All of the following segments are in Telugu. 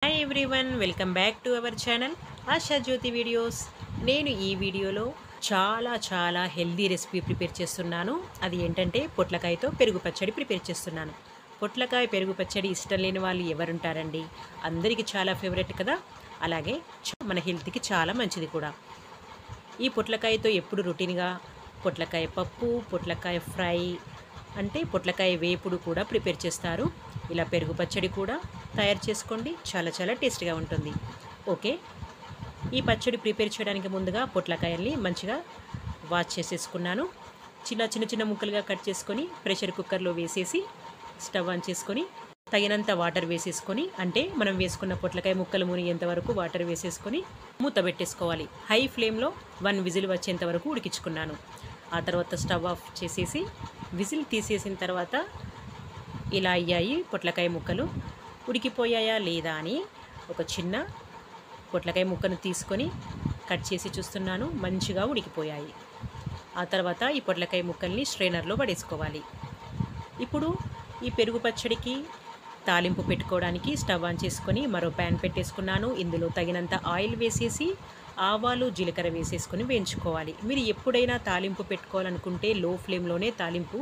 Hi everyone, welcome back to our channel Asha Jyothi videos. నేను ఈ వీడియోలో చాలా హెల్దీ రెసిపీ ప్రిపేర్ చేస్తున్నాను. అది ఏంటంటే పొట్లకాయతో పెరుగు పచ్చడి ప్రిపేర్ చేస్తున్నాను. పొట్లకాయ పెరుగు పచ్చడి ఇష్టం లేని వాళ్ళు ఎవరుంటారండి? అందరికీ చాలా ఫేవరెట్ కదా. అలాగే మన హెల్త్కి చాలా మంచిది కూడా. ఈ పొట్లకాయతో ఎప్పుడు రొటీన్గా పొట్లకాయ పప్పు, పొట్లకాయ ఫ్రై, అంటే పొట్లకాయ వేపుడు కూడా ప్రిపేర్ చేస్తారు. ఇలా పెరుగు పచ్చడి కూడా తయారు చేసుకోండి, చాలా టేస్ట్గా ఉంటుంది. ఓకే, ఈ పచ్చడి ప్రిపేర్ చేయడానికి ముందుగా పొట్లకాయల్ని మంచిగా వాష్ చేసేసుకున్నాను. చిన్న ముక్కలుగా కట్ చేసుకొని ప్రెషర్ కుక్కర్లో వేసేసి స్టవ్ ఆన్ చేసుకొని తగినంత వాటర్ వేసేసుకొని, అంటే మనం వేసుకున్న పొట్లకాయ ముక్కలు మునిగేంత వరకు వాటర్ వేసేసుకొని మూత పెట్టేసుకోవాలి. హై ఫ్లేమ్లో 1 విజిల్ వచ్చేంత వరకు ఉడికించుకున్నాను. ఆ తర్వాత స్టవ్ ఆఫ్ చేసేసి విజిల్ తీసేసిన తర్వాత ఇలా అయ్యాయి పొట్లకాయ ముక్కలు. ఉడికిపోయాయా లేదా అని ఒక చిన్న పొట్లకాయ ముక్కను తీసుకొని కట్ చేసి చూస్తున్నాను. మంచిగా ఉడికిపోయాయి. ఆ తర్వాత ఈ పొట్లకాయ ముక్కల్ని స్ట్రైనర్లో పడేసుకోవాలి. ఇప్పుడు ఈ పెరుగు పచ్చడికి తాలింపు పెట్టుకోవడానికి స్టవ్ ఆన్ చేసుకొని మరో ప్యాన్ పెట్టేసుకున్నాను. ఇందులో తగినంత ఆయిల్ వేసేసి ఆవాలు, జీలకర్ర వేసేసుకొని వేయించుకోవాలి. మీరు ఎప్పుడైనా తాలింపు పెట్టుకోవాలనుకుంటే లో ఫ్లేమ్లోనే తాలింపు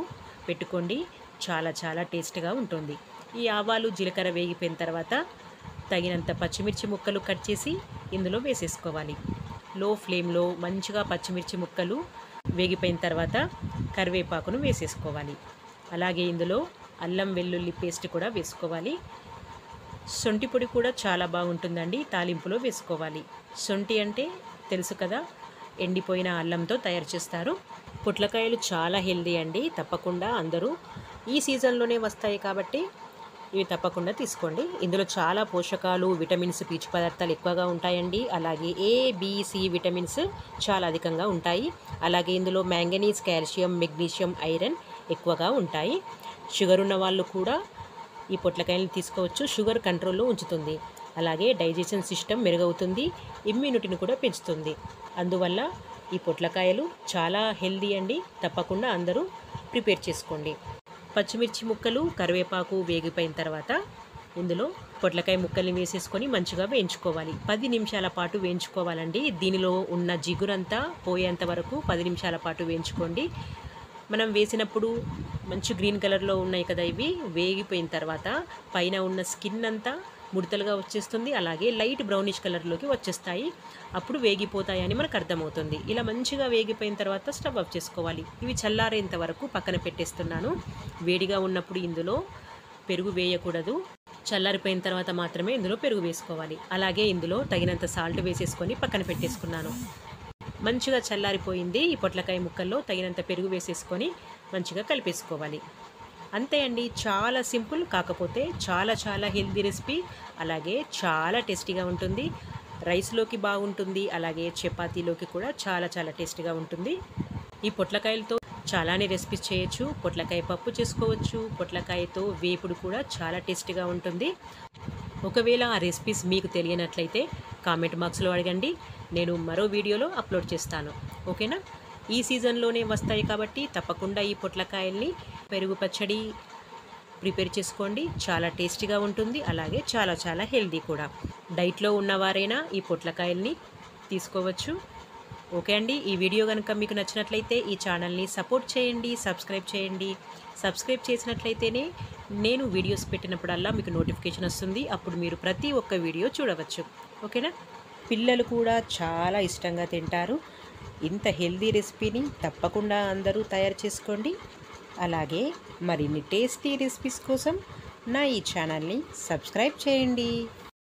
పెట్టుకోండి, చాలా టేస్ట్గా ఉంటుంది. ఈ ఆవాలు, జీలకర్ర వేగిపోయిన తర్వాత తగినంత పచ్చిమిర్చి ముక్కలు కట్ చేసి ఇందులో వేసేసుకోవాలి. లో ఫ్లేమ్లో మంచిగా పచ్చిమిర్చి ముక్కలు వేగిపోయిన తర్వాత కరివేపాకును వేసేసుకోవాలి. అలాగే ఇందులో అల్లం వెల్లుల్లి పేస్ట్ కూడా వేసుకోవాలి. శొంఠి పొడి కూడా చాలా బాగుంటుందండి, తాలింపులో వేసుకోవాలి. శొంఠి అంటే తెలుసు కదా, ఎండిపోయిన అల్లంతో తయారు చేస్తారు. పొట్లకాయలు చాలా హెల్దీ అండి, తప్పకుండా అందరూ ఈ సీజన్లోనే వస్తాయి కాబట్టి ఇవి తప్పకుండా తీసుకోండి. ఇందులో చాలా పోషకాలు, విటమిన్స్, పీచు పదార్థాలు ఎక్కువగా ఉంటాయండి. అలాగే ఏ, బి, సి విటమిన్స్ చాలా అధికంగా ఉంటాయి. అలాగే ఇందులో మ్యాంగనీస్, కాల్షియం, మెగ్నీషియం, ఐరన్ ఎక్కువగా ఉంటాయి. షుగర్ ఉన్న వాళ్ళు కూడా ఈ పొట్లకాయలను తీసుకోవచ్చు. షుగర్ కంట్రోల్లో ఉంచుతుంది. అలాగే డైజెషన్ సిస్టమ్ మెరుగవుతుంది, ఇమ్యూనిటీని కూడా పెంచుతుంది. అందువల్ల ఈ పొట్లకాయలు చాలా హెల్దీ అండి, తప్పకుండా అందరూ ప్రిపేర్ చేసుకోండి. పచ్చిమిర్చి ముక్కలు, కరివేపాకు వేగిపోయిన తర్వాత ఇందులో పొట్లకాయ ముక్కల్ని వేసేసుకొని మంచిగా వేయించుకోవాలి. 10 నిమిషాల పాటు వేయించుకోవాలండి. దీనిలో ఉన్న జిగురంతా పోయేంత వరకు 10 నిమిషాల పాటు వేయించుకోండి. మనం వేసినప్పుడు మంచి గ్రీన్ కలర్లో ఉన్నాయి కదా, ఇవి వేగిపోయిన తర్వాత పైన ఉన్న స్కిన్ అంతా ముడతలుగా వచ్చేస్తుంది. అలాగే లైట్ బ్రౌనిష్ కలర్లోకి వచ్చేస్తాయి. అప్పుడు వేగిపోతాయని మనకు అర్థమవుతుంది. ఇలా మంచిగా వేగిపోయిన తర్వాత స్టవ్ ఆఫ్ చేసుకోవాలి. ఇవి చల్లారేంత వరకు పక్కన పెట్టేస్తున్నాను. వేడిగా ఉన్నప్పుడు ఇందులో పెరుగు వేయకూడదు. చల్లారిపోయిన తర్వాత మాత్రమే ఇందులో పెరుగు వేసుకోవాలి. అలాగే ఇందులో తగినంత సాల్ట్ వేసేసుకొని పక్కన పెట్టేసుకున్నాను. మంచిగా చల్లారిపోయింది. ఈ పొట్లకాయ ముక్కల్లో తగినంత పెరుగు వేసేసుకొని మంచిగా కలిపేసుకోవాలి. అంతే అండి, చాలా సింపుల్, కాకపోతే చాలా హెల్దీ రెసిపీ. అలాగే చాలా టేస్టీగా ఉంటుంది. రైస్లోకి బాగుంటుంది, అలాగే చపాతీలోకి కూడా చాలా టేస్టీగా ఉంటుంది. ఈ పొట్లకాయలతో చాలానే రెసిపీస్ చేయొచ్చు. పొట్లకాయ పప్పు చేసుకోవచ్చు. పొట్లకాయతో వేపుడు కూడా చాలా టేస్టీగా ఉంటుంది. ఒకవేళ ఆ రెసిపీస్ మీకు తెలియనట్లయితే కామెంట్ బాక్స్లో అడగండి, నేను మరో వీడియోలో అప్లోడ్ చేస్తాను. ఓకేనా? ఈ సీజన్లోనే వస్తాయి కాబట్టి తప్పకుండా ఈ పొట్లకాయల్ని పెరుగు పచ్చడి ప్రిపేర్ చేసుకోండి. చాలా టేస్టీగా ఉంటుంది. అలాగే చాలా హెల్దీ కూడా. డైట్లో ఉన్నవారైనా ఈ పొట్లకాయల్ని తీసుకోవచ్చు. ఓకే అండి, ఈ వీడియో కనుక మీకు నచ్చినట్లయితే ఈ ఛానల్ని సపోర్ట్ చేయండి, సబ్స్క్రైబ్ చేయండి. సబ్స్క్రైబ్ చేసినట్లయితేనే నేను వీడియోస్ పెట్టినప్పుడల్లా మీకు నోటిఫికేషన్ వస్తుంది. అప్పుడు మీరు ప్రతి ఒక్క వీడియో చూడవచ్చు. ఓకేనా? పిల్లలు కూడా చాలా ఇష్టంగా తింటారు. ఇంత హెల్దీ రెసిపీని తప్పకుండా అందరూ తయారు చేసుకోండి. అలాగే మరిన్ని టేస్టీ రెసిపీస్ కోసం నా ఈ ఛానల్ని సబ్స్క్రైబ్ చేయండి.